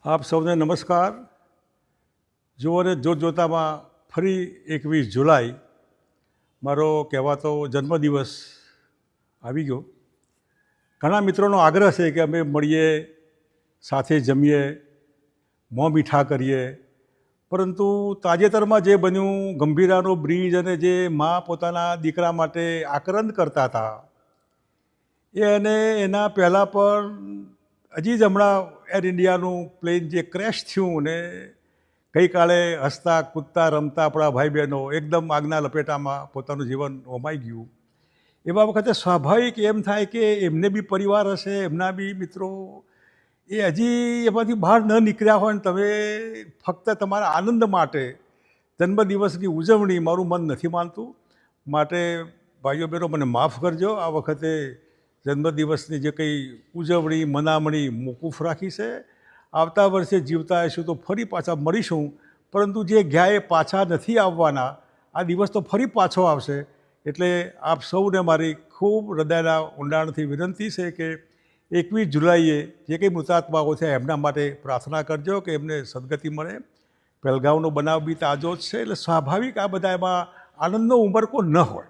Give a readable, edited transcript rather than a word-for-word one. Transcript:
આપ સૌને નમસ્કાર. જુઓ ને જોતજોતામાં ફરી 21 જુલાઈ મારો કહેવાતો જન્મદિવસ આવી ગયો. ઘણા મિત્રોનો આગ્રહ છે કે અમે મળીએ, સાથે જમીએ, મોં મીઠા કરીએ, પરંતુ તાજેતરમાં જે બન્યું ગંભીરાનો બ્રિજ અને જે મા પોતાના દીકરા માટે આક્રંદ કરતા હતા એ અને એના પહેલાં પણ હજી જ હમણાં એર ઇન્ડિયાનું પ્લેન જે ક્રેશ થયું ને ગઈકાલે હસતા કૂદતા રમતા આપણા ભાઈ બહેનો એકદમ આગના લપેટામાં પોતાનું જીવન હોમાઈ ગયું. એવા વખતે સ્વાભાવિક એમ થાય કે એમને બી પરિવાર હશે, એમના બી મિત્રો, એ હજી એમાંથી બહાર ન નીકળ્યા હોય ને તમે ફક્ત તમારા આનંદ માટે જન્મદિવસની ઉજવણી મારું મન નથી માનતું. માટે ભાઈઓ બહેનો મને માફ કરજો, આ વખતે જન્મદિવસની જે કંઈ ઉજવણી મનામણી મોકૂફ રાખી છે. આવતા વર્ષે જીવતા હશું તો ફરી પાછા મળીશું, પરંતુ જે ગયા એ પાછા નથી આવવાના. આ દિવસ તો ફરી પાછો આવશે. એટલે આપ સૌને મારી ખૂબ હૃદયના ઊંડાણથી વિનંતી છે કે 21 જુલાઈએ જે કંઈ મૃતાત્માઓ છે એમના માટે પ્રાર્થના કરજો કે એમને સદગતિ મળે. પહેલગામનો બનાવ બી તાજો જ છે, એટલે સ્વાભાવિક આ બધા એમાં આનંદનો ઉમરકો ન હોય.